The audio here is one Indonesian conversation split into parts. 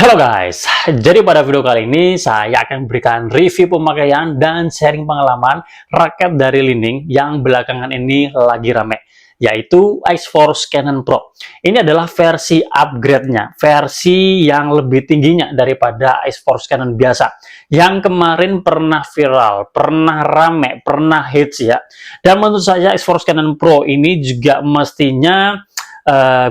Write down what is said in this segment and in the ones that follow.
Halo guys, jadi pada video kali ini saya akan berikan review pemakaian dan sharing pengalaman raket dari Li-Ning yang belakangan ini lagi rame, yaitu Ice Force Cannon Pro. Ini adalah versi upgrade-nya, versi yang lebih tingginya daripada Ice Force Cannon biasa, yang kemarin pernah viral, pernah rame, pernah hits ya. Dan menurut saya Ice Force Cannon Pro ini juga mestinya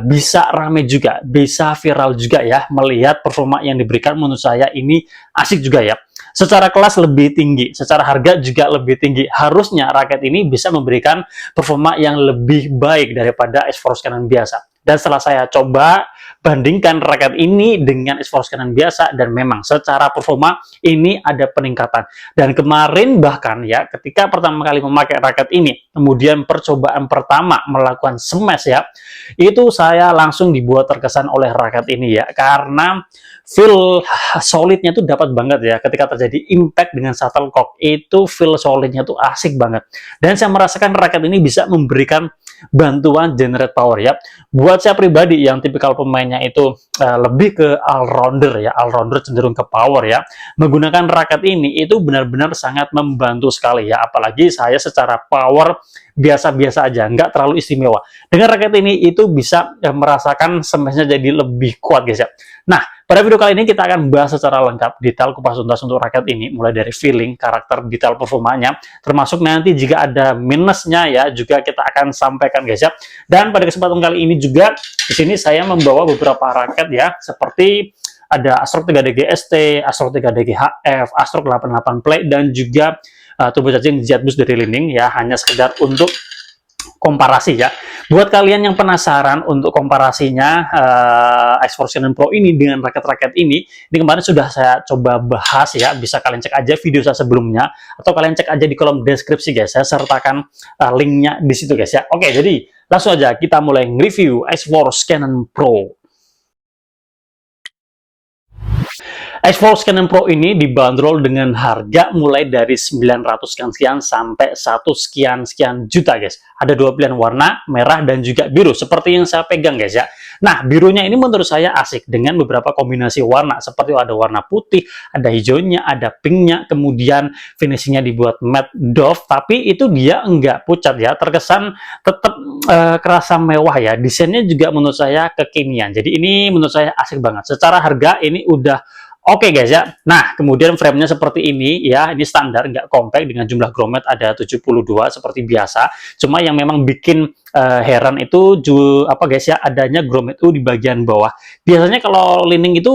bisa rame juga, bisa viral juga ya, melihat performa yang diberikan. Menurut saya ini asik juga ya, secara kelas lebih tinggi, secara harga juga lebih tinggi. Harusnya raket ini bisa memberikan performa yang lebih baik daripada X-Force Cannon biasa. Dan setelah saya coba bandingkan raket ini dengan X-Force Cannon biasa, dan memang secara performa ini ada peningkatan. Dan kemarin bahkan ya, ketika pertama kali memakai raket ini, kemudian percobaan pertama melakukan smash ya, itu saya langsung dibuat terkesan oleh raket ini ya, karena feel solidnya tuh dapat banget ya. Ketika terjadi impact dengan shuttlecock, itu feel solidnya tuh asik banget. Dan saya merasakan raket ini bisa memberikan bantuan generate power ya. Buat saya pribadi yang tipikal pemainnya itu lebih ke all-rounder ya, all-rounder cenderung ke power ya, menggunakan raket ini itu benar-benar sangat membantu sekali ya. Apalagi saya secara power biasa-biasa aja, nggak terlalu istimewa. Dengan raket ini itu bisa merasakan smashnya jadi lebih kuat guys ya. Nah, pada video kali ini kita akan bahas secara lengkap detail kupas tuntas untuk raket ini, mulai dari feeling, karakter, detail performanya, termasuk nanti jika ada minusnya ya juga kita akan sampaikan guys ya. Dan pada kesempatan kali ini juga di sini saya membawa beberapa raket ya, seperti ada Astrok 3DG ST, Astrok 3DG HF, Astrok 88 Play, dan juga turbocharging JetBoost dari Li-Ning ya, hanya sekedar untuk komparasi ya. Buat kalian yang penasaran untuk komparasinya X-Force Cannon Pro ini dengan raket-raket ini kemarin sudah saya coba bahas ya, bisa kalian cek aja video saya sebelumnya, atau kalian cek aja di kolom deskripsi guys, saya sertakan linknya di situ guys ya. Oke, jadi langsung aja kita mulai nge-review X-Force Cannon Pro. X-Force Cannon Pro ini dibanderol dengan harga mulai dari 900 sekian sampai 1 sekian juta guys. Ada dua pilihan warna, merah dan juga biru, seperti yang saya pegang guys ya. Nah, birunya ini menurut saya asik dengan beberapa kombinasi warna, seperti ada warna putih, ada hijaunya, ada pinknya, kemudian finishingnya dibuat matte doff, tapi itu dia enggak pucat ya, terkesan tetap kerasa mewah ya. Desainnya juga menurut saya kekinian, jadi ini menurut saya asik banget. Secara harga ini udah oke guys ya. Nah, kemudian framenya seperti ini ya, ini standar, nggak compact, dengan jumlah grommet ada 72 seperti biasa. Cuma yang memang bikin heran itu apa guys ya, adanya grommet itu di bagian bawah. Biasanya kalau Li-Ning itu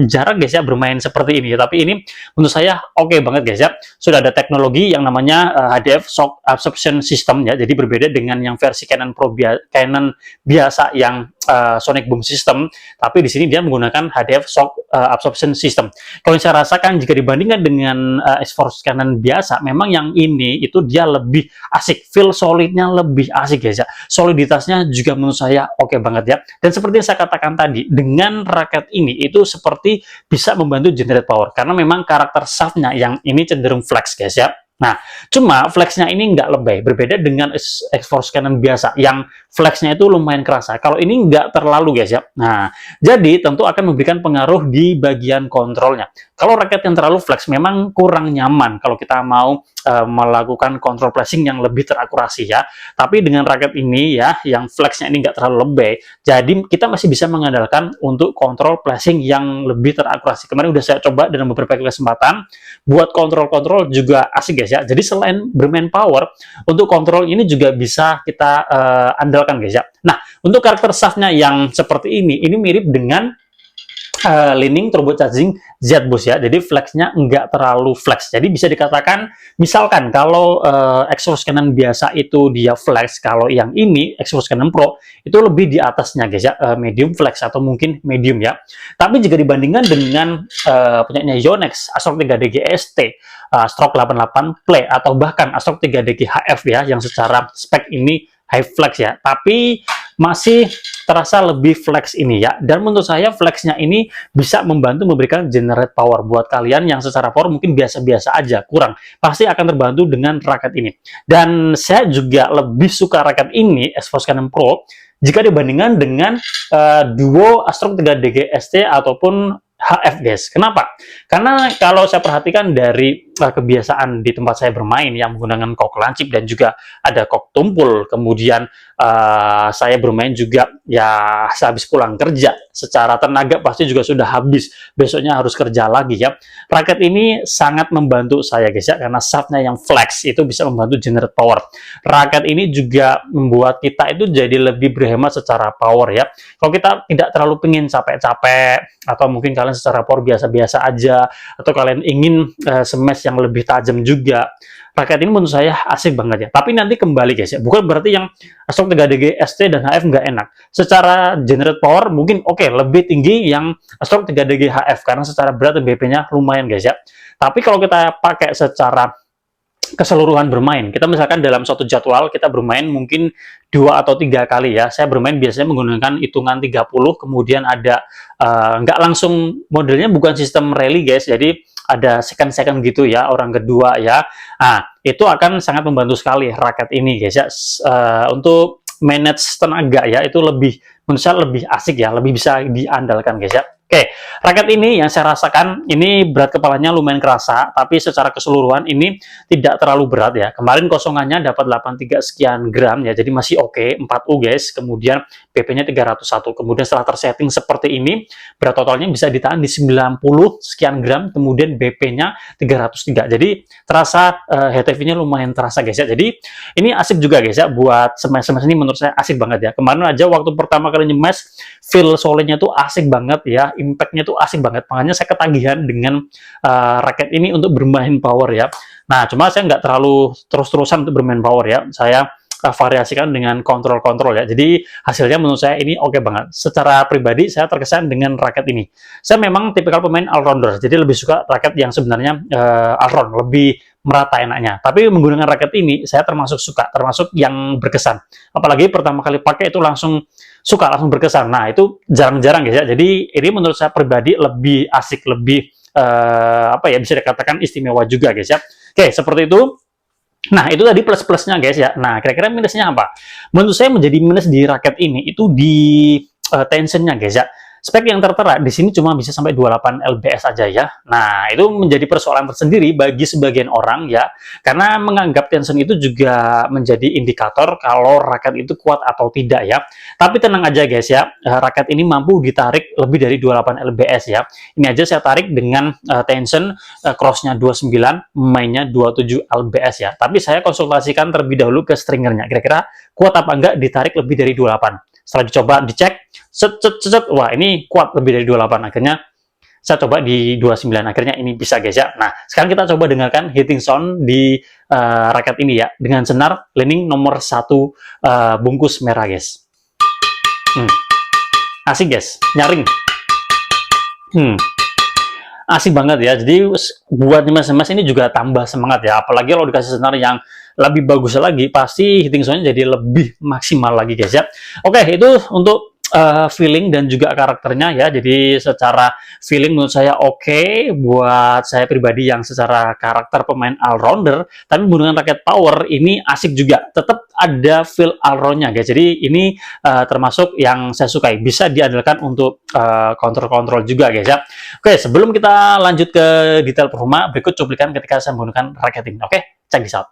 jarang guys ya bermain seperti ini, tapi ini menurut saya oke banget guys ya. Sudah ada teknologi yang namanya HDF Shock Absorption System ya, jadi berbeda dengan yang versi Cannon Pro Canon biasa yang Sonic Boom System, tapi di sini dia menggunakan HDF Shock Absorption System. Kalau saya rasakan jika dibandingkan dengan X-Force Cannon biasa, memang yang ini itu dia lebih asik, feel solidnya lebih asik guys ya. Soliditasnya juga menurut saya oke banget ya. Dan seperti yang saya katakan tadi, dengan raket ini itu seperti bisa membantu generate power, karena memang karakter shaftnya yang ini cenderung flex guys ya. Nah, cuma flexnya ini nggak lebay, berbeda dengan X-Force Cannon biasa yang flexnya itu lumayan kerasa. Kalau ini nggak terlalu guys ya. Nah, jadi tentu akan memberikan pengaruh di bagian kontrolnya. Kalau raket yang terlalu flex memang kurang nyaman kalau kita mau melakukan control flashing yang lebih terakurasi ya. Tapi dengan raket ini ya, yang flexnya ini nggak terlalu lebay, jadi kita masih bisa mengandalkan untuk control flashing yang lebih terakurasi. Kemarin udah saya coba dalam beberapa kesempatan, buat kontrol-kontrol juga asik guys ya. Jadi selain bermain power, untuk kontrol ini juga bisa kita andalkan guys ya. Nah, untuk karakter shaftnya yang seperti ini mirip dengan Li-Ning turbocharging JetBoost ya, jadi flexnya nggak terlalu flex. Jadi bisa dikatakan, misalkan kalau X-Force Cannon biasa itu dia flex, kalau yang ini X-Force Cannon Pro itu lebih di atasnya guys ya, medium flex atau mungkin medium ya. Tapi jika dibandingkan dengan punyanya Yonex, Astrok 3DG ST, Astrok 88 Play, atau bahkan Astrok 3DG HF ya, yang secara spek ini high flex ya, tapi masih terasa lebih flex ini ya. Dan menurut saya flexnya ini bisa membantu memberikan generate power. Buat kalian yang secara power mungkin biasa-biasa aja, kurang, pasti akan terbantu dengan raket ini. Dan saya juga lebih suka raket ini, X-Force Cannon Pro, jika dibandingkan dengan duo Astrok 3DG ST ataupun HF guys. Kenapa? Karena kalau saya perhatikan dari kebiasaan di tempat saya bermain yang menggunakan kok lancip dan juga ada kok tumpul, kemudian saya bermain juga ya sehabis pulang kerja, secara tenaga pasti juga sudah habis, besoknya harus kerja lagi ya. Raket ini sangat membantu saya guys ya, karena shaftnya yang flex itu bisa membantu generate power. Raket ini juga membuat kita itu jadi lebih berhemat secara power ya. Kalau kita tidak terlalu pengen capek-capek, atau mungkin kalian secara power biasa-biasa aja, atau kalian ingin smash yang lebih tajam juga, raket ini menurut saya asik banget ya. Tapi nanti kembali guys ya, bukan berarti yang stroke 3DG ST dan HF nggak enak. Secara generate power mungkin oke, lebih tinggi yang stroke 3DG HF karena secara berat dan BP-nya lumayan guys ya. Tapi kalau kita pakai secara keseluruhan bermain, kita misalkan dalam suatu jadwal kita bermain mungkin 2 atau 3 kali ya. Saya bermain biasanya menggunakan hitungan 30, kemudian ada nggak langsung, modelnya bukan sistem rally guys, jadi ada second-second gitu ya, orang kedua ya. Nah, itu akan sangat membantu sekali raket ini guys ya. Untuk manage tenaga ya, itu lebih, menurut saya lebih asik ya, lebih bisa diandalkan guys ya. Oke, raket ini yang saya rasakan, ini berat kepalanya lumayan kerasa, tapi secara keseluruhan ini tidak terlalu berat ya. Kemarin kosongannya dapat 83 sekian gram ya, jadi masih oke, 4U guys, kemudian BP-nya 301. Kemudian setelah tersetting seperti ini, berat totalnya bisa ditahan di 90 sekian gram, kemudian BP-nya 303. Jadi terasa HTV-nya lumayan terasa guys ya. Jadi ini asik juga guys ya, buat smash-smash ini menurut saya asik banget ya. Kemarin aja waktu pertama kali nyemes, feel solenya tuh asik banget ya, impact-nya tuh asik banget. Makanya saya ketagihan dengan raket ini untuk bermain power ya. Nah, cuma saya nggak terlalu terus-terusan untuk bermain power ya. Saya variasikan dengan kontrol-kontrol ya. Jadi hasilnya menurut saya ini oke banget. Secara pribadi saya terkesan dengan raket ini. Saya memang tipikal pemain all-rounder, jadi lebih suka raket yang sebenarnya all-round, lebih merata enaknya. Tapi menggunakan raket ini saya termasuk suka, termasuk yang berkesan. Apalagi pertama kali pakai itu langsung suka, langsung berkesan. Nah, itu jarang-jarang guys ya. Jadi ini menurut saya pribadi lebih asik, lebih apa ya, bisa dikatakan istimewa juga guys ya. Oke, seperti itu. Nah, itu tadi plus-plusnya guys ya. Nah, kira-kira minusnya apa? Menurut saya menjadi minus di raket ini itu di tensionnya guys ya. Spek yang tertera di sini cuma bisa sampai 28 lbs aja ya. Nah, itu menjadi persoalan tersendiri bagi sebagian orang ya, karena menganggap tension itu juga menjadi indikator kalau raket itu kuat atau tidak ya. Tapi tenang aja guys ya, raket ini mampu ditarik lebih dari 28 lbs ya. Ini aja saya tarik dengan tension crossnya 29, mainnya 27 lbs ya. Tapi saya konsultasikan terlebih dahulu ke stringernya, kira-kira kuat apa enggak ditarik lebih dari 28. Setelah dicoba, dicek, wah ini kuat lebih dari 28. Akhirnya saya coba di 29, akhirnya ini bisa guys ya. Nah, sekarang kita coba dengarkan hitting sound di raket ini ya, dengan senar landing nomor 1 bungkus merah guys. Asik guys, nyaring. Asik banget ya. Jadi buat mas-mas ini juga tambah semangat ya. Apalagi kalau dikasih senar yang lebih bagus lagi, pasti hitting soundnya jadi lebih maksimal lagi guys ya. Oke, itu untuk feeling dan juga karakternya ya. Jadi secara feeling menurut saya oke. Buat saya pribadi yang secara karakter pemain all-rounder, tapi menggunakan raket power ini asik juga. Tetap ada feel all-roundnya guys. Jadi ini termasuk yang saya sukai. Bisa diandalkan untuk kontrol-kontrol juga guys ya. Oke, sebelum kita lanjut ke detail performa, berikut cuplikan ketika saya menggunakan raket ini. Oke, check this out.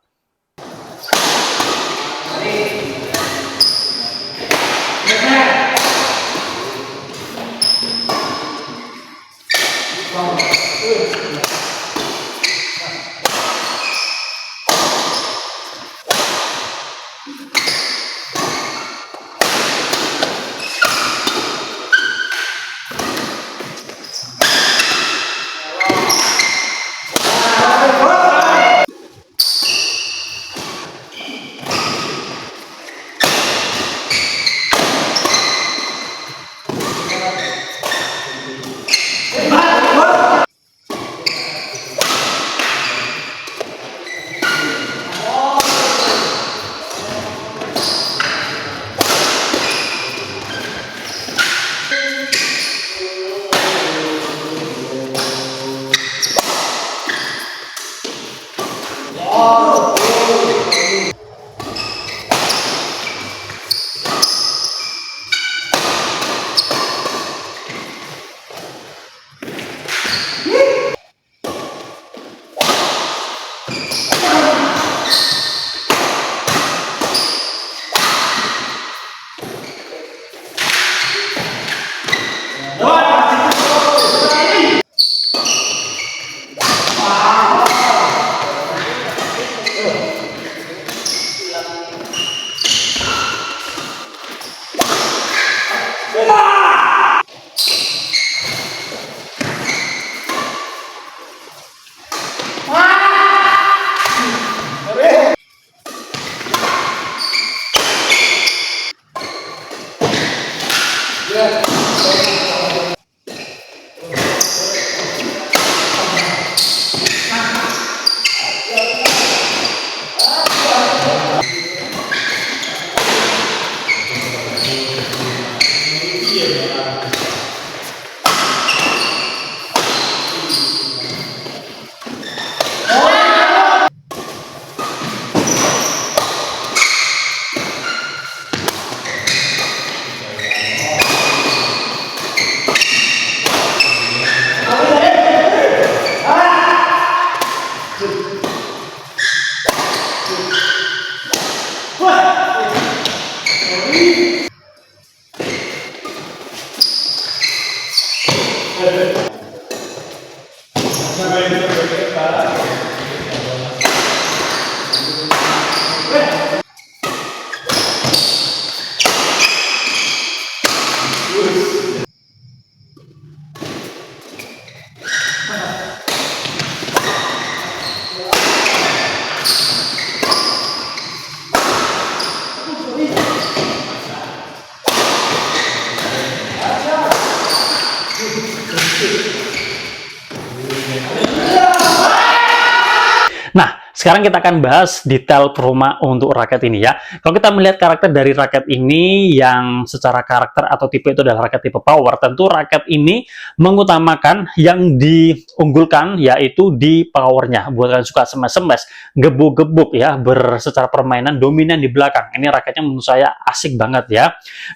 Nah, sekarang kita akan bahas detail performa untuk raket ini ya. Kalau kita melihat karakter dari raket ini yang secara karakter atau tipe itu adalah raket tipe power, tentu raket ini mengutamakan yang diunggulkan yaitu di powernya. Buat kalian suka smash-smash, gebuk-gebuk ya, secara permainan dominan di belakang. Ini raketnya menurut saya asik banget ya.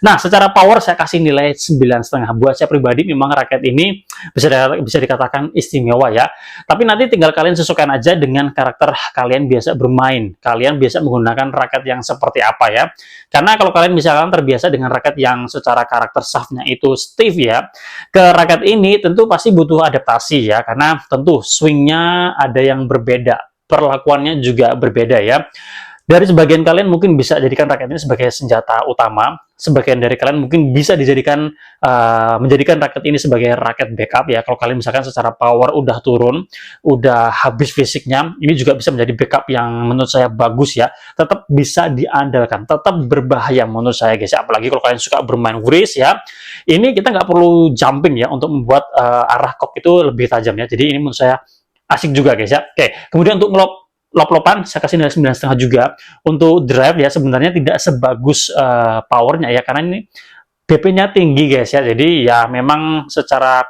Nah, secara power saya kasih nilai 9,5. Buat saya pribadi memang raket ini bisa dikatakan istimewa ya. Tapi nanti tinggal kalian sesuaikan aja dengan karakter kalian biasa bermain. Kalian biasa menggunakan raket yang seperti apa ya. Karena kalau kalian misalkan terbiasa dengan raket yang secara karakter shaftnya itu stiff ya, ke raket ini tentu pasti butuh adaptasi ya. Karena tentu swingnya ada yang berbeda. Perlakuannya juga berbeda ya. Dari sebagian kalian mungkin bisa jadikan raket ini sebagai senjata utama, sebagian dari kalian mungkin bisa dijadikan menjadikan raket ini sebagai raket backup ya. Kalau kalian misalkan secara power udah turun, udah habis fisiknya, ini juga bisa menjadi backup yang menurut saya bagus ya. Tetap bisa diandalkan, tetap berbahaya menurut saya guys. Apalagi kalau kalian suka bermain wrist ya, ini kita nggak perlu jumping ya untuk membuat arah kok itu lebih tajam ya. Jadi ini menurut saya asik juga guys ya. Oke, kemudian untuk lop-lopan saya kasih nilai 9,5 juga. Untuk drive ya sebenarnya tidak sebagus powernya ya, karena ini DP-nya tinggi guys ya, jadi ya memang secara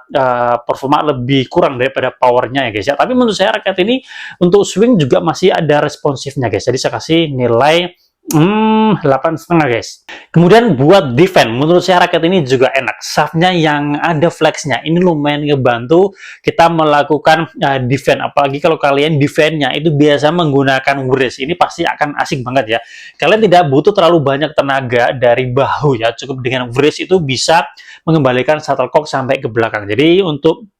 performa lebih kurang daripada powernya ya guys ya. Tapi menurut saya raket ini untuk swing juga masih ada responsifnya guys, jadi saya kasih nilai 8,5 guys. Kemudian buat defense, menurut saya raket ini juga enak. Shaftnya yang ada flexnya, ini lumayan ngebantu kita melakukan defense. Apalagi kalau kalian defense-nya itu biasa menggunakan wrist, ini pasti akan asik banget ya. Kalian tidak butuh terlalu banyak tenaga dari bahu ya, cukup dengan wrist itu bisa mengembalikan shuttlecock sampai ke belakang. Jadi untuk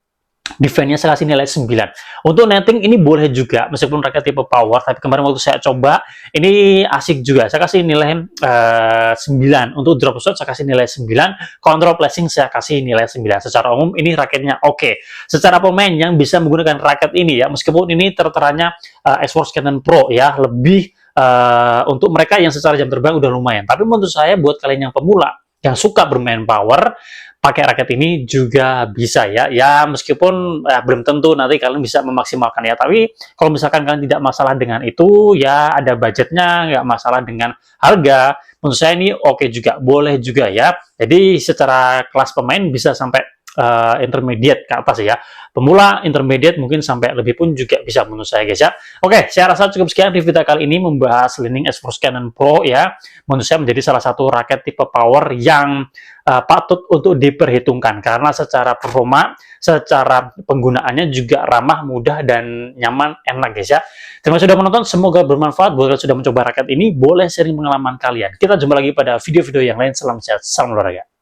defense-nya saya kasih nilai 9. Untuk netting ini boleh juga, meskipun raket tipe power, tapi kemarin waktu saya coba, ini asik juga. Saya kasih nilai 9. Untuk drop shot saya kasih nilai 9. Control placing saya kasih nilai 9. Secara umum ini raketnya oke. Secara pemain yang bisa menggunakan raket ini ya, meskipun ini terteranya X-Force Cannon Pro ya, lebih untuk mereka yang secara jam terbang udah lumayan. Tapi menurut saya buat kalian yang pemula, yang suka bermain power, pakai raket ini juga bisa ya. Ya meskipun belum tentu nanti kalian bisa memaksimalkan ya. Tapi kalau misalkan kalian tidak masalah dengan itu, ya ada budgetnya, nggak masalah dengan harga, menurut saya ini oke juga, boleh juga ya. Jadi secara kelas pemain bisa sampai intermediate ke atas ya. Pemula, intermediate, mungkin sampai lebih pun juga bisa menurut saya guys ya. Oke, saya rasa cukup sekian review kita kali ini membahas Li-Ning X-Force Cannon Pro ya. Menurut saya menjadi salah satu raket tipe power yang patut untuk diperhitungkan karena secara performa, secara penggunaannya juga ramah, mudah, dan nyaman, enak guys ya. Terima kasih sudah menonton, semoga bermanfaat. Buat kalian sudah mencoba raket ini, boleh sharing pengalaman kalian. Kita jumpa lagi pada video-video yang lain. Salam sehat, salam olahraga.